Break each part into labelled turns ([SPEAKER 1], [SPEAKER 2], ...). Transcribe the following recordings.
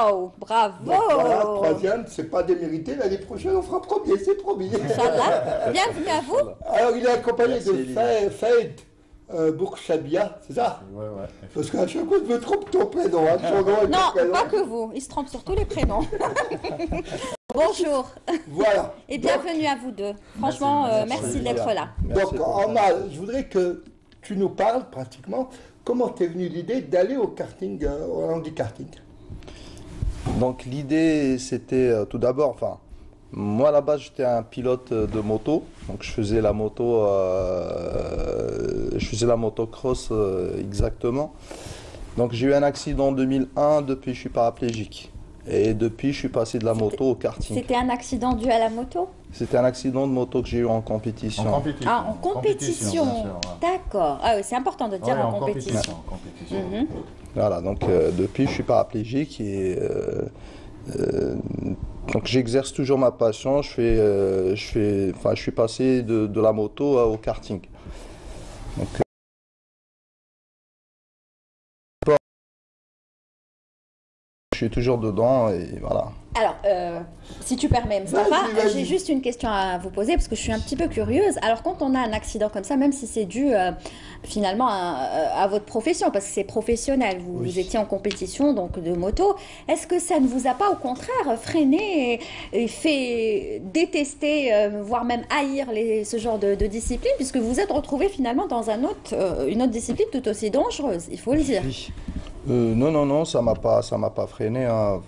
[SPEAKER 1] Waouh, bravo.
[SPEAKER 2] Donc voilà, troisième, c'est pas démérité. L'année prochaine, on fera premier, c'est promis.
[SPEAKER 1] Inch'Allah. Bienvenue à vous.
[SPEAKER 2] Alors, il est accompagné
[SPEAKER 3] Merci,
[SPEAKER 2] de Faïd Bourchabia, c'est ça?
[SPEAKER 3] Ouais.
[SPEAKER 2] Parce qu'à chaque fois, je me trompe ton prénom. Hein, ton nom et ton
[SPEAKER 1] Non,
[SPEAKER 2] prénom.
[SPEAKER 1] pas que vous. Il se trompe sur tous les prénoms. Bonjour.
[SPEAKER 2] Voilà.
[SPEAKER 1] Et bienvenue à vous deux. Franchement, merci d'être là.
[SPEAKER 2] Donc, Omar, je voudrais que tu nous parles pratiquement comment t'es venue l'idée d'aller au karting, au handikarting.
[SPEAKER 3] Donc l'idée c'était tout d'abord, enfin moi à la base j'étais un pilote de moto, donc je faisais la motocross exactement. Donc j'ai eu un accident en 2001, depuis je suis paraplégique. Et depuis je suis passé de la moto au karting.
[SPEAKER 1] C'était un accident dû à la moto?
[SPEAKER 3] C'était un accident de moto que j'ai eu en compétition.
[SPEAKER 1] Ah, en compétition.
[SPEAKER 3] Bien sûr, ouais.
[SPEAKER 1] D'accord. Ah oui, c'est important de dire
[SPEAKER 3] Ouais,
[SPEAKER 1] en compétition. Mhm.
[SPEAKER 3] Voilà, donc depuis je suis paraplégique et donc j'exerce toujours ma passion. Je suis passé de la moto au karting. Donc, je suis toujours dedans et voilà.
[SPEAKER 1] Alors, si tu permets, Mustapha,
[SPEAKER 2] Vas-y.
[SPEAKER 1] j'ai juste une question à vous poser parce que je suis un petit peu curieuse. Alors, quand on a un accident comme ça, même si c'est dû finalement à votre profession, parce que c'est professionnel, vous étiez en compétition donc de moto, est-ce que ça ne vous a pas au contraire freiné et fait détester, voire même haïr ce genre de discipline, puisque vous êtes retrouvé finalement dans une autre discipline tout aussi dangereuse, il faut le dire.
[SPEAKER 3] Non, ça m'a pas freiné. Hein.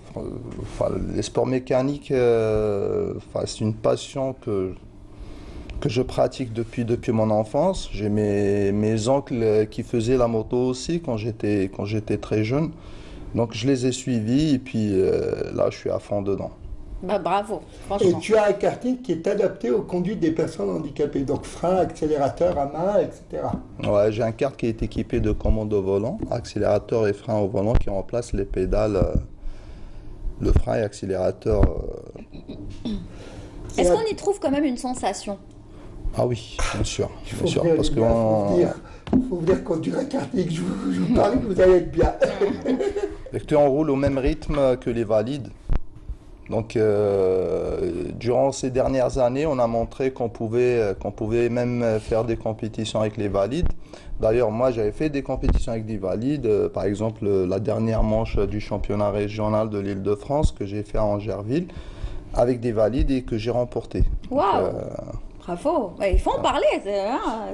[SPEAKER 3] Enfin, les sports mécaniques, c'est une passion que je pratique depuis mon enfance. J'ai mes oncles qui faisaient la moto aussi quand j'étais très jeune. Donc je les ai suivis et puis là je suis à fond dedans.
[SPEAKER 1] Bah, bravo,
[SPEAKER 2] Et
[SPEAKER 1] franchement.
[SPEAKER 2] tu as un karting qui est adapté aux conduites des personnes handicapées, donc frein, accélérateur à main, etc.
[SPEAKER 3] Ouais, j'ai un kart qui est équipé de commandes au volant, accélérateur et frein au volant qui remplacent les pédales, le frein et accélérateur.
[SPEAKER 1] Est-ce qu'on y trouve quand même une sensation?
[SPEAKER 3] Ah oui, bien sûr, parce que
[SPEAKER 2] faut venir conduire un karting, je vous parie que vous allez être bien.
[SPEAKER 3] on roule au même rythme que les valides. Donc, durant ces dernières années, on a montré qu'on pouvait même faire des compétitions avec les valides. D'ailleurs, moi, j'avais fait des compétitions avec des valides. Par exemple, la dernière manche du championnat régional de l'Île-de-France que j'ai fait à Angerville avec des valides et que j'ai remporté.
[SPEAKER 1] Waouh! Bravo! Ouais, il faut en parler.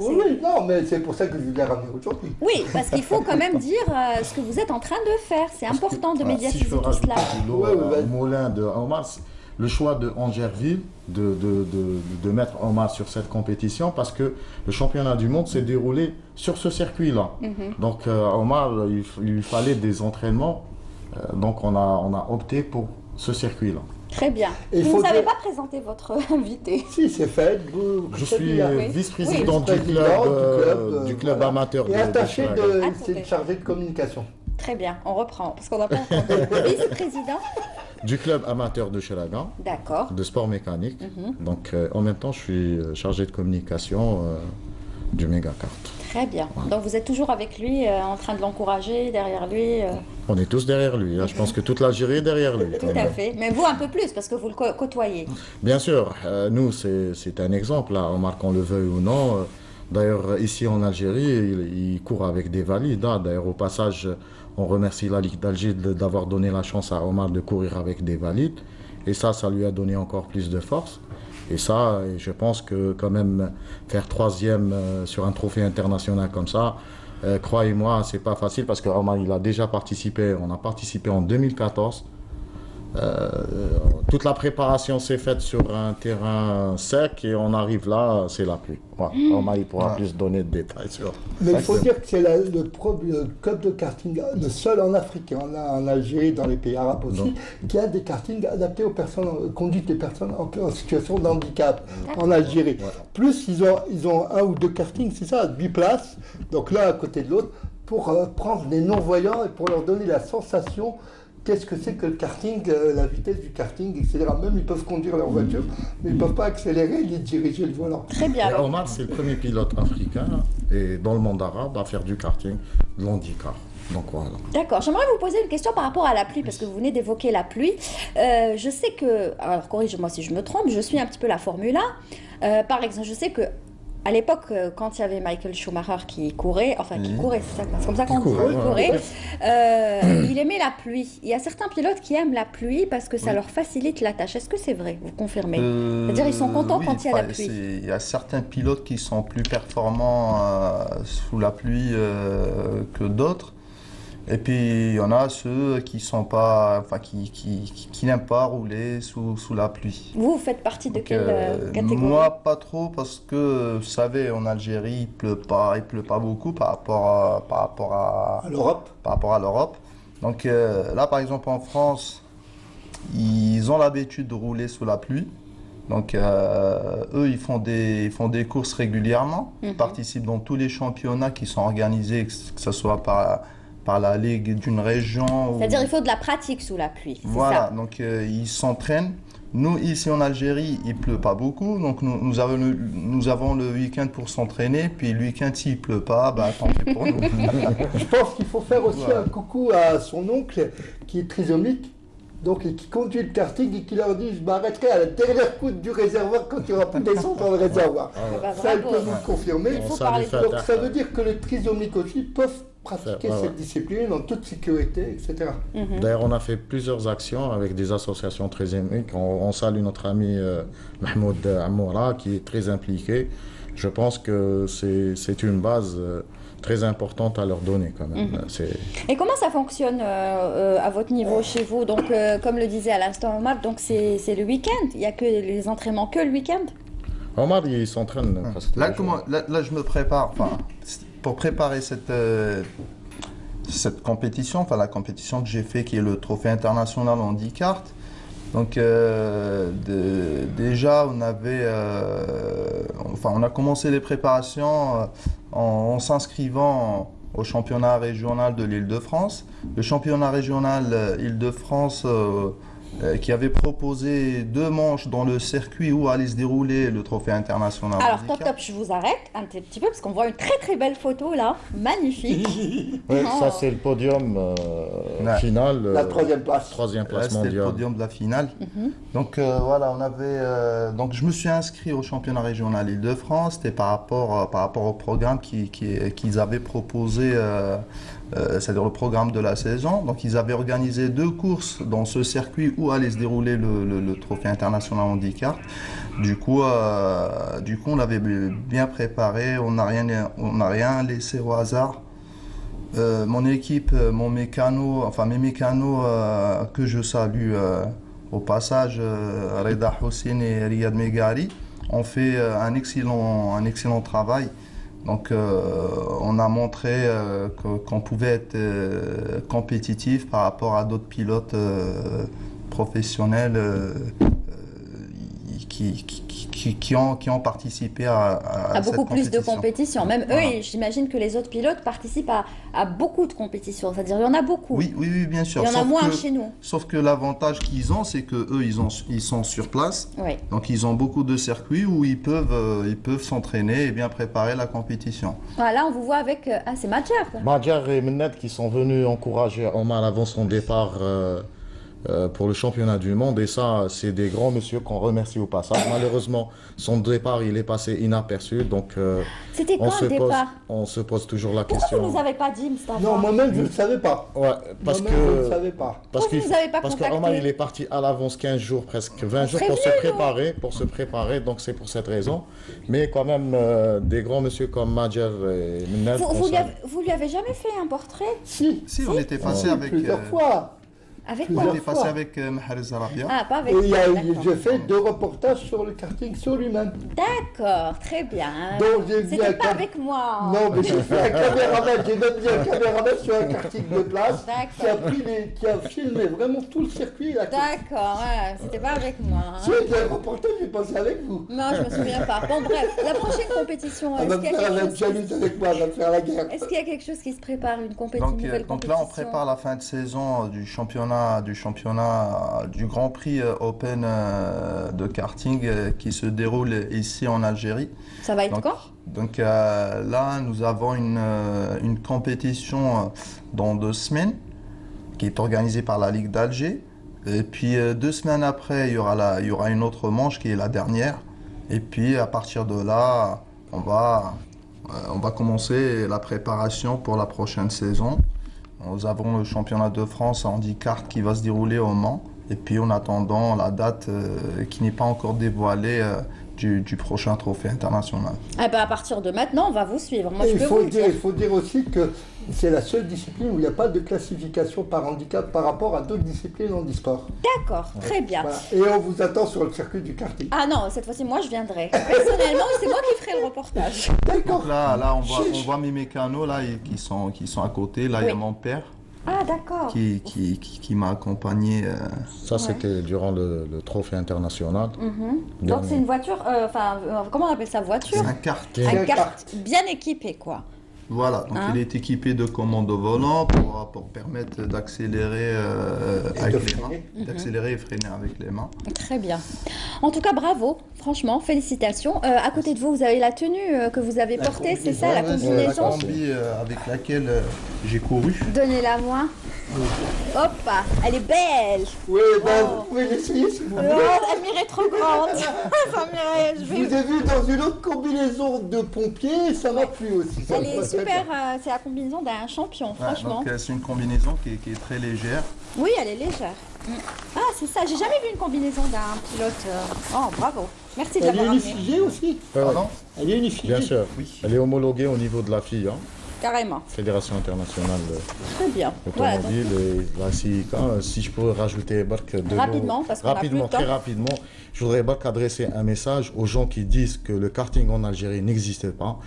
[SPEAKER 2] Oui, non, mais c'est pour ça que je vous ai ramené aujourd'hui.
[SPEAKER 1] Oui, parce qu'il faut quand même dire ce que vous êtes en train de faire. C'est important de médiatiser
[SPEAKER 4] Si je peux
[SPEAKER 1] tout cela.
[SPEAKER 4] rajouter de l'eau au moulin de Omar, le choix de Angerville de mettre Omar sur cette compétition parce que le championnat du monde s'est déroulé sur ce circuit-là. Donc Omar, il lui fallait des entraînements. Donc on a opté pour ce circuit-là.
[SPEAKER 1] Très bien.
[SPEAKER 2] Et
[SPEAKER 1] Vous n'avez pas présenté votre invité.
[SPEAKER 2] Si, c'est fait.
[SPEAKER 4] Je suis vice-président du club amateur
[SPEAKER 2] et attaché
[SPEAKER 4] Chalagan.
[SPEAKER 2] c'est chargé de communication.
[SPEAKER 1] Très bien, on reprend, parce qu'on n'a pas entendu. Vice-président
[SPEAKER 4] Du club amateur de Chalagan,
[SPEAKER 1] D'accord.
[SPEAKER 4] de sport mécanique. Donc en même temps, je suis chargé de communication du Mégakart.
[SPEAKER 1] Très bien. Donc vous êtes toujours avec lui, en train de l'encourager, derrière lui
[SPEAKER 4] On est tous derrière lui. Là, je pense que toute l'Algérie est derrière lui.
[SPEAKER 1] Tout à fait. Mais vous un peu plus, parce que vous le côtoyez.
[SPEAKER 4] Bien sûr, nous, c'est un exemple, là, Omar, qu'on le veuille ou non. D'ailleurs, ici en Algérie, il court avec des valides. Hein. D'ailleurs, au passage, on remercie la Ligue d'Alger d'avoir donné la chance à Omar de courir avec des valides. Et ça lui a donné encore plus de force. Et ça, je pense que quand même faire troisième sur un trophée international comme ça, croyez-moi, c'est pas facile parce que Omar, il a déjà participé. On a participé en 2014. Toute la préparation s'est faite sur un terrain sec et on arrive là, c'est la pluie. Voilà. Omar, il pourra plus donner de détails sur.
[SPEAKER 2] Mais il faut dire que c'est le club de karting, le seul en Afrique, en Algérie, dans les pays arabes aussi, qui a des kartings adaptés aux personnes, conduite des personnes en situation de handicap en Algérie. Plus ils ont un ou deux kartings, c'est ça, biplaces, donc l'un à côté de l'autre, pour prendre des non-voyants et pour leur donner la sensation. Qu'est-ce que c'est que le karting, la vitesse du karting, etc. Même ils peuvent conduire leur voiture, mais ils ne peuvent pas accélérer ni diriger le volant.
[SPEAKER 1] Très bien.
[SPEAKER 4] Omar, c'est le premier pilote africain et dans le monde arabe à faire du karting, de l'handicap. Donc voilà.
[SPEAKER 1] D'accord, j'aimerais vous poser une question par rapport à la pluie, parce que vous venez d'évoquer la pluie. Je sais que, alors corrige-moi si je me trompe, je suis un petit peu la Formule 1. Par exemple, je sais que à l'époque, quand il y avait Michael Schumacher qui courait, enfin qui courait, c'est comme ça qu'on dit, il courait, il aimait la pluie. Il y a certains pilotes qui aiment la pluie parce que ça leur facilite la tâche. Est-ce que c'est vrai? Vous confirmez? C'est-à-dire ils sont contents quand il y a la pluie.
[SPEAKER 3] Il y a certains pilotes qui sont plus performants sous la pluie que d'autres. Et puis il y en a ceux qui sont pas, enfin qui n'aiment pas rouler sous la pluie.
[SPEAKER 1] Vous faites partie de quelle catégorie?
[SPEAKER 3] Moi pas trop parce que vous savez en Algérie il pleut pas beaucoup par rapport à l'Europe. Donc là par exemple en France ils ont l'habitude de rouler sous la pluie. Donc eux ils font des courses régulièrement, ils participent dans tous les championnats qui sont organisés, que ce soit par la ligue d'une région.
[SPEAKER 1] C'est-à-dire il faut de la pratique sous la pluie, c'est
[SPEAKER 3] voilà,
[SPEAKER 1] ça?
[SPEAKER 3] donc ils s'entraînent. Nous, ici en Algérie, il ne pleut pas beaucoup, donc nous avons le week-end pour s'entraîner, puis le week-end, s'il ne pleut pas, bah, tant pis pour nous.
[SPEAKER 2] Je pense qu'il faut faire aussi un coucou à son oncle qui est trisomique, donc et qui conduit le karting et qui leur dit je m'arrêterai à la dernière poutre du réservoir quand il n'y aura plus d'essence dans le réservoir. Ça, il peut vous le confirmer.
[SPEAKER 1] Il faut parler de...
[SPEAKER 2] Donc ça veut dire que les trisomiques aussi peuvent pratiquer cette discipline en toute sécurité, etc.
[SPEAKER 4] D'ailleurs, on a fait plusieurs actions avec des associations trisomiques. On salue notre ami Mahmoud Amoura qui est très impliqué. Je pense que c'est une base très importante à leur donner quand même.
[SPEAKER 1] Et comment ça fonctionne à votre niveau chez vous? Donc, comme le disait à l'instant Omar, donc c'est le week-end. Il n'y a que les entraînements que le week-end?
[SPEAKER 4] Omar, il s'entraîne presque.
[SPEAKER 3] Là, je me prépare. Pour préparer cette compétition, enfin la compétition que j'ai fait qui est le trophée international handicart. Donc déjà on a commencé les préparations en s'inscrivant au championnat régional de l'Île-de-France. Le championnat régional Île-de-France qui avait proposé 2 manches dans le circuit où allait se dérouler le trophée international.
[SPEAKER 1] Alors top, je vous arrête un petit peu parce qu'on voit une très très belle photo là, magnifique.
[SPEAKER 4] Ouais, ça c'est le podium final.
[SPEAKER 2] La 3e place.
[SPEAKER 4] 3e place
[SPEAKER 3] C'était
[SPEAKER 4] mondiale.
[SPEAKER 3] le podium de la finale. Donc voilà, donc je me suis inscrit au championnat régional Île-de-France. C'était par rapport au programme qu'ils avaient proposé. C'est-à-dire le programme de la saison. Donc ils avaient organisé 2 courses dans ce circuit où allait se dérouler le trophée international handicap. Du coup on l'avait bien préparé, on n'a rien laissé au hasard. Mon équipe, mes mécanos que je salue au passage, Reda Hossein et Riyad Megari, ont fait un excellent travail. Donc on a montré qu'on pouvait être compétitif par rapport à d'autres pilotes professionnels qui ont participé à cette
[SPEAKER 1] beaucoup plus de
[SPEAKER 3] compétition.
[SPEAKER 1] compétitions. Même
[SPEAKER 3] Voilà.
[SPEAKER 1] eux, j'imagine que les autres pilotes participent à beaucoup de compétitions. C'est-à-dire il y en a beaucoup.
[SPEAKER 3] Oui, bien sûr.
[SPEAKER 1] Il y en a moins chez nous.
[SPEAKER 3] Sauf que l'avantage qu'ils ont, c'est que eux, ils sont sur place.
[SPEAKER 1] Oui.
[SPEAKER 3] Donc ils ont beaucoup de circuits où ils peuvent s'entraîner et bien préparer la compétition.
[SPEAKER 1] Voilà, on vous voit avec... c'est Madjar.
[SPEAKER 4] Madjar et Mennet qui sont venus encourager Omar avant son départ pour le championnat du monde. Et ça, c'est des grands messieurs qu'on remercie au passage. Malheureusement, son départ, il est passé inaperçu. Donc,
[SPEAKER 1] C'était quand le départ?
[SPEAKER 4] On se pose toujours la
[SPEAKER 1] Pourquoi
[SPEAKER 4] question.
[SPEAKER 1] vous ne nous avez pas dit, Mustafa?
[SPEAKER 2] Non, moi-même, je ne le savais pas.
[SPEAKER 4] Ouais, parce
[SPEAKER 2] Moi-même, je ne le
[SPEAKER 4] que...
[SPEAKER 2] savais pas.
[SPEAKER 4] Parce
[SPEAKER 1] Pourquoi vous nous avez pas
[SPEAKER 4] parce
[SPEAKER 1] contacté?
[SPEAKER 4] qu'Omar, il est parti à l'avance 15 jours, presque 20 jours pour se préparer. Donc, c'est pour cette raison. Mais quand même, des grands messieurs comme Madjar et Mennet...
[SPEAKER 1] Vous lui avez jamais fait un portrait?
[SPEAKER 2] Si,
[SPEAKER 3] On était passé avec...
[SPEAKER 2] plusieurs fois.
[SPEAKER 1] Avec
[SPEAKER 3] On
[SPEAKER 1] quoi?
[SPEAKER 3] était passé avec Mahrez Zarabia.
[SPEAKER 1] Ah, pas avec
[SPEAKER 2] Et
[SPEAKER 1] d'accord.
[SPEAKER 2] j'ai fait 2 reportages sur le karting sur lui-même.
[SPEAKER 1] D'accord, très bien.
[SPEAKER 2] Donc, j'ai vu
[SPEAKER 1] C'était pas avec moi.
[SPEAKER 2] Non, mais j'ai fait un caméraman, j'ai même mis un caméraman sur un karting de place qui a filmé vraiment tout le circuit.
[SPEAKER 1] D'accord, ouais, c'était pas avec moi. Hein.
[SPEAKER 2] Si, un reportage, j'ai passé avec vous.
[SPEAKER 1] Non, je me souviens pas. Bon, bref, la prochaine compétition,
[SPEAKER 2] Elle va me faire la jalouse avec moi, elle va me faire la guerre.
[SPEAKER 1] Est-ce qu'il y a quelque chose qui se prépare, une compétition, nouvelle
[SPEAKER 3] Donc
[SPEAKER 1] compétition?
[SPEAKER 3] là, on prépare la fin de saison du Grand Prix Open de karting qui se déroule ici en Algérie.
[SPEAKER 1] Ça va être
[SPEAKER 3] Donc,
[SPEAKER 1] quand?
[SPEAKER 3] Donc là, nous avons une compétition dans 2 semaines qui est organisée par la Ligue d'Alger. Et puis 2 semaines après, il y aura une autre manche qui est la dernière. Et puis à partir de là, on va commencer la préparation pour la prochaine saison. Nous avons le championnat de France en handicap qui va se dérouler au Mans. Et puis en attendant la date qui n'est pas encore dévoilée du prochain trophée international.
[SPEAKER 1] Eh ben, à partir de maintenant, on va vous suivre. Moi, je
[SPEAKER 2] il
[SPEAKER 1] peux vous le dire.
[SPEAKER 2] faut dire aussi que c'est la seule discipline où il n'y a pas de classification par handicap par rapport à d'autres disciplines en e-sport.
[SPEAKER 1] D'accord, très bien.
[SPEAKER 2] Voilà. Et on vous attend sur le circuit du karting.
[SPEAKER 1] Ah non, cette fois-ci, moi, je viendrai. Personnellement, c'est moi qui ferai le reportage.
[SPEAKER 2] D'accord.
[SPEAKER 3] Donc là on voit mes mécanos là, qui sont à côté. Là, il y a
[SPEAKER 1] Oui.
[SPEAKER 3] mon père
[SPEAKER 1] Ah, d'accord.
[SPEAKER 3] qui m'a accompagné.
[SPEAKER 4] Ça, c'était durant le trophée international.
[SPEAKER 1] Mhm. Donc, c'est une voiture, comment on appelle ça, voiture?
[SPEAKER 3] C'est un kart.
[SPEAKER 1] Un kart bien équipé, quoi.
[SPEAKER 3] Voilà, donc
[SPEAKER 1] Hein?
[SPEAKER 3] il est équipé de commandes au volant pour permettre d'accélérer avec les mains. D'accélérer et freiner avec les mains.
[SPEAKER 1] Très bien. En tout cas, bravo. Franchement, félicitations. À côté de vous, vous avez la tenue que vous avez portée, c'est ça, la
[SPEAKER 3] Ouais, c'est
[SPEAKER 1] combinaison?
[SPEAKER 3] la combi avec laquelle j'ai couru.
[SPEAKER 1] Donnez-la moi. Hop, elle est belle.
[SPEAKER 2] Oui, ben, vous pouvez l'essayer si vous
[SPEAKER 1] Oh,
[SPEAKER 2] voulez.
[SPEAKER 1] Amir est trop grande. Amir, je
[SPEAKER 2] Je
[SPEAKER 1] vais...
[SPEAKER 2] vous ai vu dans une autre combinaison de pompier et ça m'a plu aussi. Ça
[SPEAKER 1] Elle
[SPEAKER 2] me
[SPEAKER 1] est
[SPEAKER 2] va très
[SPEAKER 1] super,
[SPEAKER 2] bien.
[SPEAKER 1] c'est la combinaison d'un champion,
[SPEAKER 3] Ouais,
[SPEAKER 1] franchement.
[SPEAKER 3] donc c'est une combinaison qui est très légère.
[SPEAKER 1] Oui, elle est légère. Ah, c'est ça, j'ai jamais vu une combinaison d'un pilote. Oh, bravo. Merci de
[SPEAKER 2] Elle est
[SPEAKER 1] l'avoir amené.
[SPEAKER 2] unifiée aussi.
[SPEAKER 3] Pardon?
[SPEAKER 2] Elle est unifiée.
[SPEAKER 4] Bien sûr.
[SPEAKER 3] Oui.
[SPEAKER 4] Elle est homologuée au niveau de la FIA,
[SPEAKER 1] Carrément.
[SPEAKER 4] Fédération internationale
[SPEAKER 1] Très bien. Voilà, donc,
[SPEAKER 4] automobile. Et là, si je peux rajouter Bark,
[SPEAKER 1] Rapidement, parce qu'on a plus de temps.
[SPEAKER 4] très rapidement, je voudrais Bark adresser un message aux gens qui disent que le karting en Algérie n'existe pas.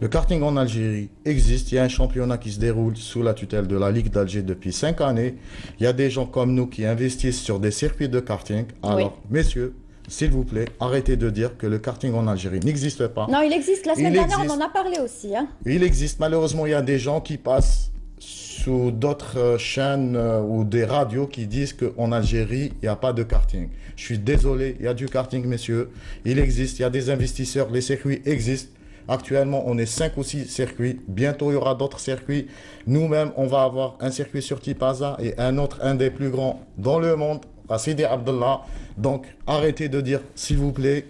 [SPEAKER 4] Le karting en Algérie existe. Il y a un championnat qui se déroule sous la tutelle de la Ligue d'Alger depuis 5 années. Il y a des gens comme nous qui investissent sur des circuits de karting. Alors, messieurs, s'il vous plaît, arrêtez de dire que le karting en Algérie n'existe pas.
[SPEAKER 1] non, il existe. La semaine
[SPEAKER 4] Il
[SPEAKER 1] dernière,
[SPEAKER 4] existe.
[SPEAKER 1] on en a parlé aussi. Hein.
[SPEAKER 4] Il existe, malheureusement, il y a des gens qui passent sous d'autres chaînes ou des radios qui disent qu'en Algérie, il n'y a pas de karting. Je suis désolé, il y a du karting, messieurs. Il existe, il y a des investisseurs, les circuits existent. Actuellement, on est 5 ou 6 circuits. Bientôt, il y aura d'autres circuits. Nous-mêmes, on va avoir un circuit sur Tipaza et un autre, un des plus grands dans le monde, à Sidi Abdallah. Donc, arrêtez de dire, s'il vous plaît,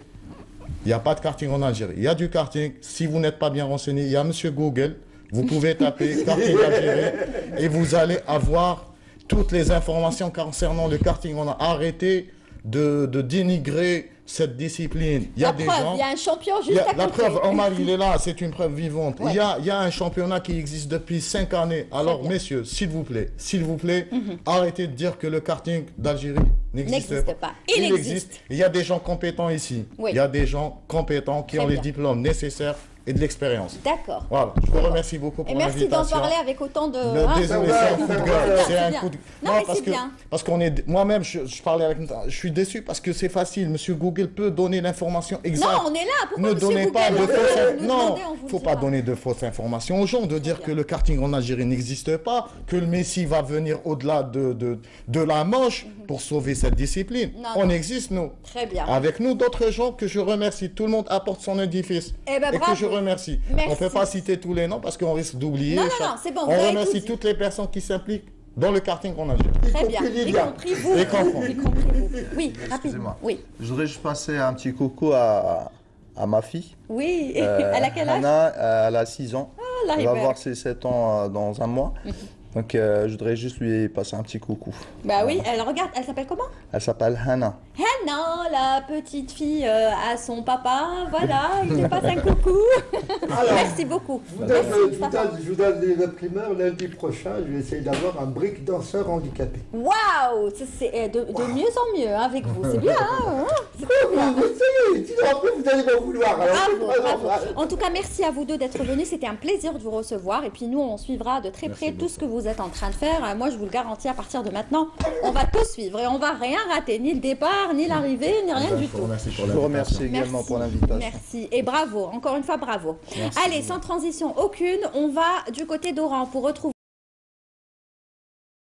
[SPEAKER 4] il n'y a pas de karting en Algérie. Il y a du karting. Si vous n'êtes pas bien renseigné, il y a Monsieur Google. Vous pouvez taper karting Algérie et vous allez avoir toutes les informations concernant le karting. On a arrêté de dénigrer cette discipline. Il y a
[SPEAKER 1] La
[SPEAKER 4] des
[SPEAKER 1] preuve,
[SPEAKER 4] gens...
[SPEAKER 1] il y a un champion
[SPEAKER 4] Il y
[SPEAKER 1] juste
[SPEAKER 4] a-
[SPEAKER 1] à
[SPEAKER 4] la
[SPEAKER 1] côté.
[SPEAKER 4] preuve, Omar, il est là, c'est une preuve vivante.
[SPEAKER 1] Ouais.
[SPEAKER 4] Il y a un championnat qui existe depuis 5 années. Alors,
[SPEAKER 1] bien.
[SPEAKER 4] messieurs, s'il vous plaît, arrêtez de dire que le karting d'Algérie n'existe
[SPEAKER 1] N'existe
[SPEAKER 4] pas.
[SPEAKER 1] pas. Il existe.
[SPEAKER 4] Il y a des gens compétents ici.
[SPEAKER 1] Oui.
[SPEAKER 4] Il y a des gens compétents qui
[SPEAKER 1] Très
[SPEAKER 4] ont les
[SPEAKER 1] bien.
[SPEAKER 4] diplômes nécessaires et de l'expérience.
[SPEAKER 1] D'accord.
[SPEAKER 4] Voilà, je vous remercie beaucoup pour
[SPEAKER 1] Et merci d'en
[SPEAKER 4] l'invitation.
[SPEAKER 1] parler avec autant de...
[SPEAKER 4] Désolé,
[SPEAKER 2] Ça
[SPEAKER 4] c'est
[SPEAKER 2] va,
[SPEAKER 4] un coup de
[SPEAKER 2] ça va.
[SPEAKER 4] gueule.
[SPEAKER 1] C'est
[SPEAKER 4] C'est un
[SPEAKER 1] bien.
[SPEAKER 4] coup de...
[SPEAKER 1] Non, mais c'est bien.
[SPEAKER 4] Parce qu'on est... Moi-même, je parlais avec... Je suis déçu parce que c'est facile. Monsieur Google peut donner l'information exacte.
[SPEAKER 1] Non, on est là. Pourquoi
[SPEAKER 4] Ne
[SPEAKER 1] monsieur
[SPEAKER 4] donnez
[SPEAKER 1] Google,
[SPEAKER 4] pas de
[SPEAKER 1] vous
[SPEAKER 4] fausses...
[SPEAKER 1] nous
[SPEAKER 4] Non,
[SPEAKER 1] demandez, on vous
[SPEAKER 4] faut
[SPEAKER 1] le
[SPEAKER 4] pas
[SPEAKER 1] dira.
[SPEAKER 4] donner de fausses informations aux gens, de dire que le karting en Algérie n'existe pas, que le Messi va venir au-delà de la Manche pour sauver cette discipline.
[SPEAKER 1] Non,
[SPEAKER 4] On
[SPEAKER 1] non.
[SPEAKER 4] existe, nous.
[SPEAKER 1] Très bien.
[SPEAKER 4] Avec nous, d'autres gens que je remercie. Tout le monde apporte son édifice.
[SPEAKER 1] Eh ben,
[SPEAKER 4] et que
[SPEAKER 1] bravo.
[SPEAKER 4] je remercie.
[SPEAKER 1] Merci.
[SPEAKER 4] On ne peut pas citer tous les noms parce qu'on risque d'oublier.
[SPEAKER 1] Non, c'est bon, vous
[SPEAKER 4] On
[SPEAKER 1] avez
[SPEAKER 4] remercie
[SPEAKER 1] tout dit.
[SPEAKER 4] toutes les personnes qui s'impliquent dans le karting en Algérie.
[SPEAKER 1] Très bien.
[SPEAKER 2] compris
[SPEAKER 1] Y
[SPEAKER 2] Lydia.
[SPEAKER 1] compris vous.
[SPEAKER 4] Et comprends.
[SPEAKER 1] Y compris vous. Oui, rapidement.
[SPEAKER 3] Excusez-moi.
[SPEAKER 1] Oui.
[SPEAKER 3] Je voudrais juste passer un petit coucou à ma fille.
[SPEAKER 1] Oui. Elle a quel âge?
[SPEAKER 3] Hannah, elle a 6 ans.
[SPEAKER 1] la
[SPEAKER 3] Elle va
[SPEAKER 1] Ribert.
[SPEAKER 3] avoir ses 7 ans dans un mois. Donc je voudrais juste lui passer un petit coucou.
[SPEAKER 1] Bah oui, elle regarde, elle s'appelle comment?
[SPEAKER 3] Elle s'appelle Hannah.
[SPEAKER 1] Hannah, la petite fille à son papa, voilà, il lui passe un coucou. Merci beaucoup. Merci, Mustafa.
[SPEAKER 2] Je vous donne les primeurs. Lundi prochain, je vais essayer d'avoir un break danseur handicapé.
[SPEAKER 1] Waouh, ça, c'est de mieux en mieux avec vous, c'est bien, hein? C'est bien.
[SPEAKER 2] Sinon après, vous allez m'en vouloir. Alors, c'est
[SPEAKER 1] Bravo,
[SPEAKER 2] pas
[SPEAKER 1] bravo.
[SPEAKER 2] normal.
[SPEAKER 1] En tout cas, merci à vous deux d'être venus. C'était un plaisir de vous recevoir. Et puis nous, on suivra de très près tout ce que vous êtes en train de faire. Moi, je vous le garantis, à partir de maintenant, on va tout suivre et on va rien rater, ni le départ, ni l'arrivée, ni rien du
[SPEAKER 4] Je vous
[SPEAKER 1] tout.
[SPEAKER 4] remercie pour
[SPEAKER 3] Je vous
[SPEAKER 4] l'invitation.
[SPEAKER 3] remercie également
[SPEAKER 1] Merci.
[SPEAKER 3] pour l'invitation.
[SPEAKER 1] Merci. Et bravo, encore une fois, bravo. Allez, sans transition aucune, on va du côté d'Oran pour retrouver